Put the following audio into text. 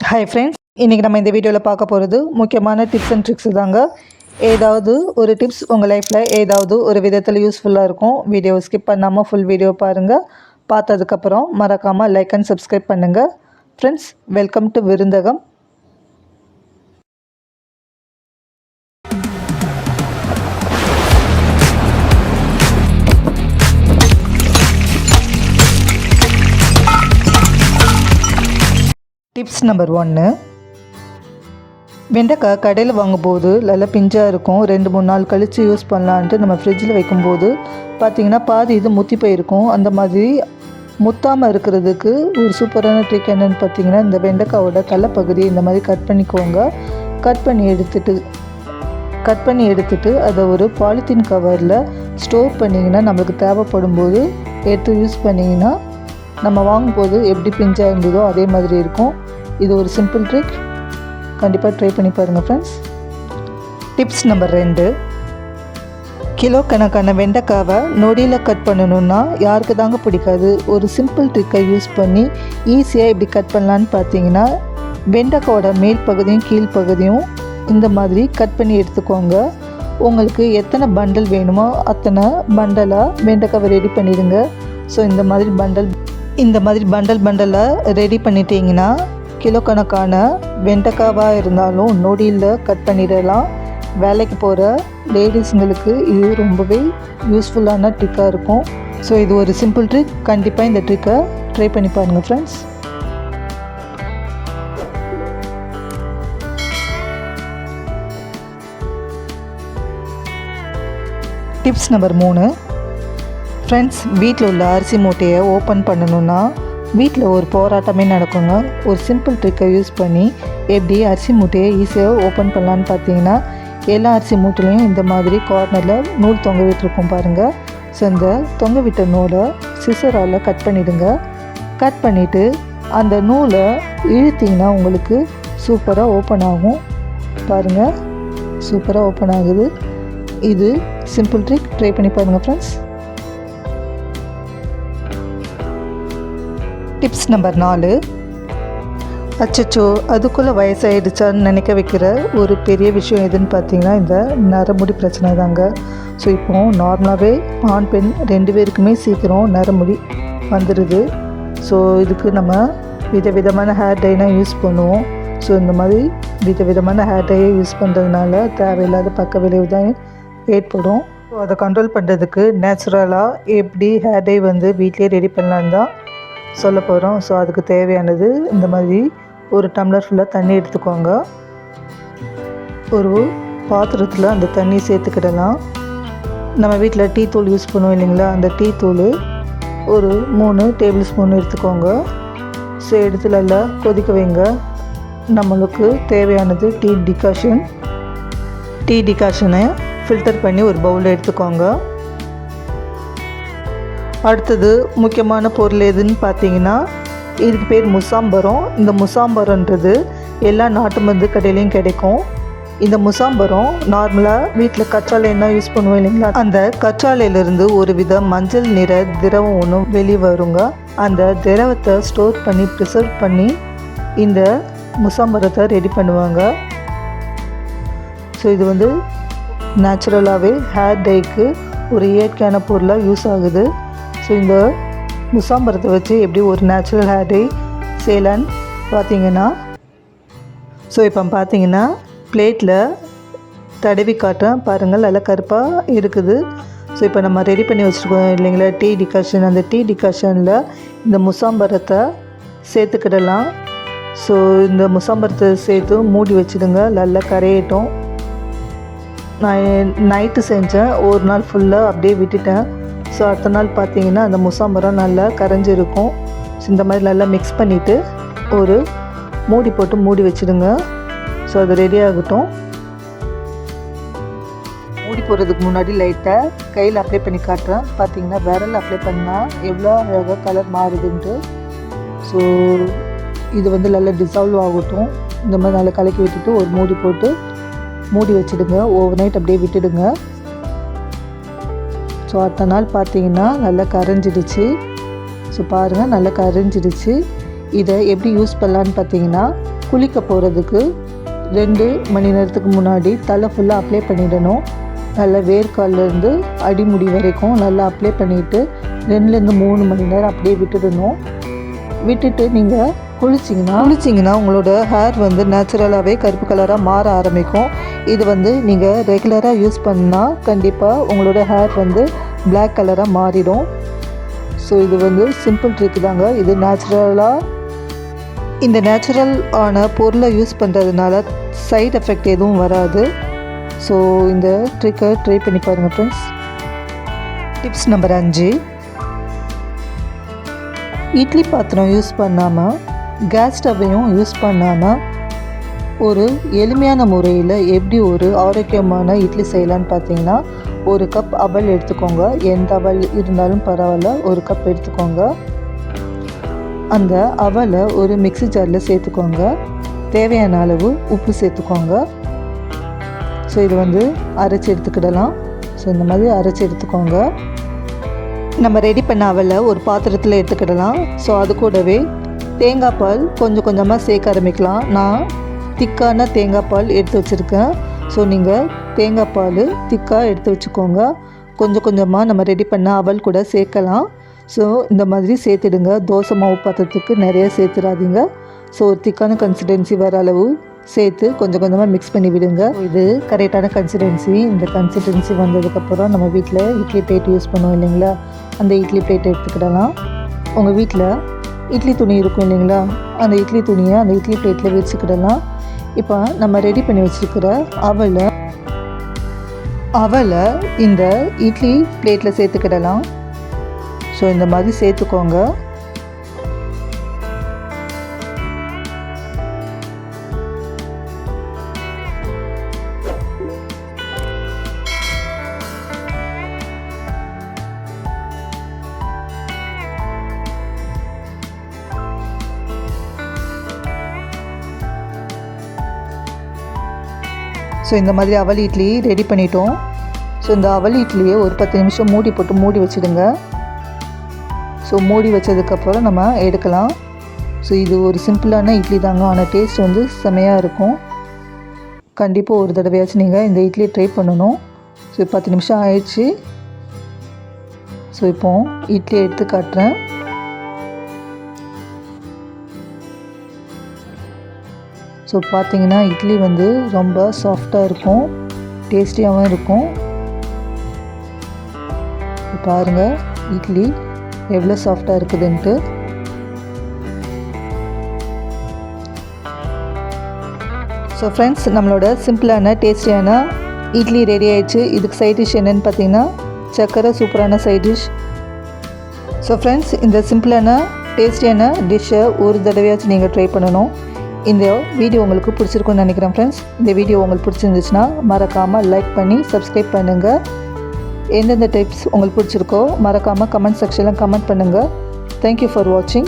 Hi friends, இன்றைக்கி நம்ம இந்த வீடியோவில் பார்க்க போகிறது முக்கியமான டிப்ஸ் அண்ட் ட்ரிக்ஸ் தாங்க. ஏதாவது ஒரு டிப்ஸ் உங்கள் லைஃப்பில் ஏதாவது ஒரு விதத்தில் யூஸ்ஃபுல்லாக இருக்கும். வீடியோ ஸ்கிப் பண்ணாமல் ஃபுல் வீடியோ பாருங்கள். பார்த்ததுக்கப்புறம் மறக்காமல் லைக் அண்ட் சப்ஸ்கிரைப் பண்ணுங்கள். Friends, welcome to விருந்தகம். Tips number 1. வெண்டைக்காய் கடையில் வாங்கும்போது நல்லா பிஞ்சாக இருக்கும். 2-3 நாள் கழித்து யூஸ் பண்ணலான்ட்டு நம்ம ஃப்ரிட்ஜில் வைக்கும்போது பார்த்திங்கன்னா பாதி இது முத்தி போயிருக்கும். அந்த மாதிரி முத்தாமல் இருக்கிறதுக்கு ஒரு சூப்பரான ட்ரிக் என்னென்னு பார்த்தீங்கன்னா, இந்த வெண்டைக்காயோட தலைப்பகுதியை இந்த மாதிரி கட் பண்ணிக்கோங்க. கட் பண்ணி எடுத்துட்டு அதை ஒரு பாலித்தீன் கவரில் ஸ்டோர் பண்ணிங்கன்னா நம்மளுக்கு தேவைப்படும் போது எடுத்து யூஸ் பண்ணிங்கன்னா நம்ம வாங்கும்போது எப்படி பிஞ்சாக இருந்ததோ அதே மாதிரி இருக்கும். இது ஒரு சிம்பிள் ட்ரிக், கண்டிப்பாக ட்ரை பண்ணி பாருங்கள் ஃப்ரெண்ட்ஸ். Tips number 2. கிலோ கணக்கான வெண்டைக்காவை நொடியில் கட் பண்ணணுன்னா யாருக்கு தாங்க பிடிக்காது. ஒரு சிம்பிள் ட்ரிக்கை யூஸ் பண்ணி ஈஸியாக இப்படி கட் பண்ணலான்னு பார்த்தீங்கன்னா, வெண்டைக்காவோட மேல் பகுதியும் கீழ்ப்பகுதியும் இந்த மாதிரி கட் பண்ணி எடுத்துக்கோங்க. உங்களுக்கு எத்தனை பண்டல் வேணுமோ அத்தனை பண்டலாக வெண்டைக்காவை ரெடி பண்ணிடுங்க. ஸோ இந்த மாதிரி பண்டலாக ரெடி பண்ணிட்டீங்கன்னா கிலோ கணக்கான வெண்டைக்காவாக இருந்தாலும் நொடியில் கட் பண்ணிடலாம். வேலைக்கு போகிற லேடிஸுங்களுக்கு இது ரொம்பவே யூஸ்ஃபுல்லான ட்ரிக்காக இருக்கும். ஸோ இது ஒரு சிம்பிள் ட்ரிக், கண்டிப்பாக இந்த ட்ரிக்கை ட்ரை பண்ணி பாருங்கள் ஃப்ரெண்ட்ஸ். Tips number 3. ஃப்ரெண்ட்ஸ், வீட்டில் உள்ள அரிசி மூட்டையை ஓப்பன் பண்ணணுன்னா வீட்டில் ஒரு போராட்டமே நடக்குங்க. ஒரு சிம்பிள் ட்ரிக்கை யூஸ் பண்ணி எப்படி அரிசி மூட்டையை ஈஸியாக ஓப்பன் பண்ணலான்னு பார்த்தீங்கன்னா, எல்லா அரிசி மூட்டையிலையும் இந்த மாதிரி கார்னரில் நூல் தொங்க விட்டுருக்கும் பாருங்கள். ஸோ இந்த தொங்க விட்ட நூலை சிசரால் கட் பண்ணிவிடுங்க. கட் பண்ணிவிட்டு அந்த நூலை இழுத்திங்கன்னா உங்களுக்கு சூப்பராக ஓப்பன் ஆகும். பாருங்கள், சூப்பராக ஓப்பன் ஆகுது. இது சிம்பிள் ட்ரிக், ட்ரை பண்ணி பாருங்கள் ஃப்ரெண்ட்ஸ். Tips number 4. அச்சச்சோ அதுக்குள்ளே வயசாகிடுச்சான்னு நினைக்க வைக்கிற ஒரு பெரிய விஷயம் எதுன்னு பார்த்தீங்கன்னா, இந்த நரமுடி பிரச்சனை தாங்க. ஸோ இப்போது நார்மலாகவே ஆண் பெண் 2 பேருக்குமே சீக்கிரம் நரமுடி வந்துடுது. ஸோ இதுக்கு நம்ம விதவிதமான ஹேர் டைனா யூஸ் பண்ணுவோம். ஸோ இந்த மாதிரி விதவிதமான ஹேர் டையை யூஸ் பண்ணுறதுனால தேவையில்லாத பக்க விளைவு தான் ஏற்படும். ஸோ அதை கண்ட்ரோல் பண்ணுறதுக்கு நேச்சுரலாக எப்படி ஹேர் டை வீட்டிலே ரெடி பண்ணலான்னு தான் சொல்ல போகிறோம். ஸோ அதுக்கு தேவையானது இந்த மாதிரி ஒரு டம்ளர் ஃபுல்லாக தண்ணி எடுத்துக்கோங்க. ஒரு பாத்திரத்தில் அந்த தண்ணி சேர்த்துக்கிடலாம். நம்ம வீட்டில் டீ தூள் யூஸ் பண்ணுவோம் இல்லைங்களா, அந்த டீ தூள் ஒரு 3 டேபிள் ஸ்பூன் எடுத்துக்கோங்க. ஸோ எடுத்து நல்லா கொதிக்க வைங்க. நம்மளுக்கு தேவையானது டீ டிகாஷனை ஃபில்டர் பண்ணி ஒரு பவுலில் எடுத்துக்கோங்க. அடுத்தது முக்கியமான பொருள் எதுன்னு பார்த்தீங்கன்னா, இதுக்கு பேர் முசாம்பரம். இந்த முசாம்பரன்றது எல்லா நாட்டு மருந்து கடையிலையும் கிடைக்கும். இந்த முசாம்பரம் நார்மலாக வீட்டில் கற்றாழை என்ன யூஸ் பண்ணுவோம் இல்லைங்களா, அந்த கற்றாழையிலிருந்து ஒரு வித மஞ்சள் நிற திரவம் ஒன்று வெளியே வருங்க. அந்த திரவத்தை ஸ்டோர் பண்ணி ப்ரிசர்வ் பண்ணி இந்த முசாம்பரத்தை ரெடி பண்ணுவாங்க. ஸோ இது நேச்சுரலாகவே ஹேர் டைக்கு ஒரு இயற்கையான பொருளாக யூஸ் ஆகுது. ஸோ இந்த முசாம்பரத்தை வச்சு எப்படி ஒரு நேச்சுரல் ஹேர் டை செய்யலான்னு பார்த்தீங்கன்னா, ஸோ இப்போ பார்த்தீங்கன்னா பிளேட்டில் தடவி காட்டுறேன் பாருங்கள், நல்லா கருப்பாக இருக்குது. ஸோ இப்போ நம்ம ரெடி பண்ணி வச்சுருக்கோம் இல்லைங்களா டீ டிகாஷன், அந்த டீ டிகாஷனில் இந்த முசாம்பரத்தை சேர்த்துக்கிடலாம். ஸோ இந்த முசாம்பரத்தை சேர்த்து மூடி வச்சுடுங்க, நல்லா கரையட்டும். நான் நைட்டு செஞ்சேன், ஒரு நாள் ஃபுல்லாக அப்படியே விட்டுட்டேன். ஸோ அடுத்த நாள் பார்த்தீங்கன்னா அந்த முசாம்பரம் நல்லா கரைஞ்சிருக்கும். ஸோ இந்த மாதிரி நல்லா மிக்ஸ் பண்ணிவிட்டு ஒரு மூடி போட்டு மூடி வச்சுடுங்க. ஸோ அது ரெடி ஆகட்டும். மூடி போடுறதுக்கு முன்னாடி லைட்டாக கையில் அப்ளை பண்ணி காட்டுறேன். பார்த்தீங்கன்னா விரல் அப்ளை பண்ணால் எவ்வளோ அழகாக கலர் மாறுதுன்ட்டு. ஸோ இது நல்லா டிசால்வ் ஆகட்டும். இந்த மாதிரி நல்லா கலக்கி விட்டுட்டு ஒரு மூடி போட்டு மூடி வச்சுடுங்க. ஓவர் நைட் அப்படியே விட்டுடுங்க. ஸோ அடுத்த நாள் பார்த்தீங்கன்னா நல்லா கரைஞ்சிடுச்சு. ஸோ பாருங்கள் நல்லா கரைஞ்சிடுச்சு. இதை எப்படி யூஸ் பண்ணலான்னு பார்த்தீங்கன்னா, குளிக்க போகிறதுக்கு 2 மணி நேரத்துக்கு முன்னாடி தலை ஃபுல்லாக அப்ளை பண்ணிடணும். நல்லா வேர்க்கால்லேருந்து அடிமுடி வரைக்கும் நல்லா அப்ளை பண்ணிவிட்டு 2லேருந்து 3 மணி நேரம் அப்படியே விட்டுடணும். விட்டுட்டு நீங்கள் குளிச்சிங்கன்னா உங்களோட ஹேர் வந்து நேச்சுரலாகவே கருப்பு கலராக மாற ஆரம்பிக்கும். இது வந்து நீங்கள் ரெகுலராக யூஸ் பண்ணால் கண்டிப்பாக உங்களோட ஹேர் வந்து பிளாக் கலராக மாறிடும். ஸோ இது வந்து சிம்பிள் ட்ரிக் தாங்க. இது இந்த நேச்சுரல் ஆன பொருளை யூஸ் பண்ணுறதுனால சைட் எஃபெக்ட் எதுவும் வராது. ஸோ இந்த ட்ரிக்கை ட்ரை பண்ணி பாருங்கள் ஃப்ரெண்ட்ஸ். டிப்ஸ் நம்பர் 5, இட்லி பாத்திரம் யூஸ் பண்ணாமல் கேஸ் ஸ்டவ்வையும் யூஸ் பண்ணாமல் ஒரு எளிமையான முறையில் எப்படி ஒரு ஆரோக்கியமான இட்லி செய்யலான்னு பார்த்தீங்கன்னா, 1 கப் அவல் எடுத்துக்கோங்க. எந்த அவல் இருந்தாலும் பரவாயில்ல, 1 கப் எடுத்துக்கோங்க. அந்த அவலை ஒரு மிக்ஸி ஜாரில் சேர்த்துக்கோங்க. தேவையான அளவு உப்பு சேர்த்துக்கோங்க. ஸோ இது வந்து அரைச்சி எடுத்துக்கிடலாம். ஸோ இந்த மாதிரி அரைச்சி எடுத்துக்கோங்க. நம்ம ரெடி பண்ண அவலை ஒரு பாத்திரத்தில் எடுத்துக்கிடலாம். ஸோ அது கூடவே தேங்காய் பால் கொஞ்சம் கொஞ்சமாக சேர்க்க ஆரம்பிக்கலாம். நான் திக்கான தேங்காய் பால் எடுத்து வச்சுருக்கேன். ஸோ நீங்கள் தேங்காய் பால் திக்காக எடுத்து வச்சுக்கோங்க. கொஞ்சம் கொஞ்சமாக நம்ம ரெடி பண்ண அவல் கூட சேர்க்கலாம். ஸோ இந்த மாதிரி சேர்த்துடுங்க. தோசை மாவு பாத்திரத்துக்கு நிறைய சேர்த்துடாதீங்க. ஸோ ஒரு திக்கான கன்சிஸ்டன்சி வர அளவு சேர்த்து கொஞ்சம் கொஞ்சமாக மிக்ஸ் பண்ணி விடுங்க. இது கரெக்டான கன்சிஸ்டன்சி. இந்த கன்சிஸ்டன்சி வந்ததுக்கப்புறம் நம்ம வீட்டில் இட்லி பிளேட் யூஸ் பண்ணுவோம் இல்லைங்களா, அந்த இட்லி பிளேட் எடுத்துக்கிடலாம். உங்கள் வீட்டில் இட்லி துணி இருக்கும் இல்லைங்களா, அந்த இட்லி துணியை அந்த இட்லி பிளேட்டில் வச்சுக்கிடலாம். இப்போ நம்ம ரெடி பண்ணி வச்சுருக்கிற அவலை இந்த இட்லி பிளேட்டில் சேர்த்துக்கிடலாம். ஸோ இந்த மாதிரி சேர்த்துக்கோங்க. ஸோ இந்த மாதிரி அவல் இட்லி ரெடி பண்ணிட்டோம். ஸோ இந்த அவல் இட்லியை ஒரு 10 நிமிஷம் மூடி போட்டு மூடி வச்சுடுங்க. ஸோ மூடி வச்சதுக்கப்புறம் நம்ம எடுக்கலாம். ஸோ இது ஒரு சிம்பிளான இட்லி தாங்க, ஆனால் டேஸ்ட் வந்து செமையாக இருக்கும். கண்டிப்பாக ஒரு தடவையாச்சும் நீங்கள் இந்த இட்லி ட்ரை பண்ணணும். ஸோ 10 நிமிஷம் ஆயிடுச்சு. ஸோ இப்போது இட்லி எடுத்து காட்டுறேன். ஸோ பார்த்தீங்கன்னா இட்லி வந்து ரொம்ப சாஃப்டாக இருக்கும், டேஸ்டியாகவும் இருக்கும். பாருங்கள் இட்லி எவ்வளோ சாஃப்டாக இருக்குதுன்ட்டு. ஸோ ஃப்ரெண்ட்ஸ், நம்மளோட சிம்பிளான டேஸ்டியான இட்லி ரெடி ஆயிடுச்சு. இதுக்கு சைட் டிஷ் என்னென்னு பார்த்தீங்கன்னா சக்கரை சூப்பரான சைட் டிஷ். ஸோ ஃப்ரெண்ட்ஸ், இந்த சிம்பிளான டேஸ்டியான டிஷ்ஷை ஒரு தடவையாச்சும் நீங்கள் ட்ரை பண்ணணும். இந்த வீடியோ உங்களுக்கு பிடிச்சிருக்குன்னு நினைக்கிறேன் ஃப்ரெண்ட்ஸ். இந்த வீடியோ உங்களுக்கு பிடிச்சிருந்துச்சுன்னா மறக்காமல் லைக் பண்ணி சப்ஸ்கிரைப் பண்ணுங்கள். எந்தெந்த டிப்ஸ் உங்களுக்கு பிடிச்சிருக்கோ மறக்காமல் கமெண்ட் செக்ஷனில் கமெண்ட் பண்ணுங்கள். தேங்க்யூ ஃபார் வாட்சிங்.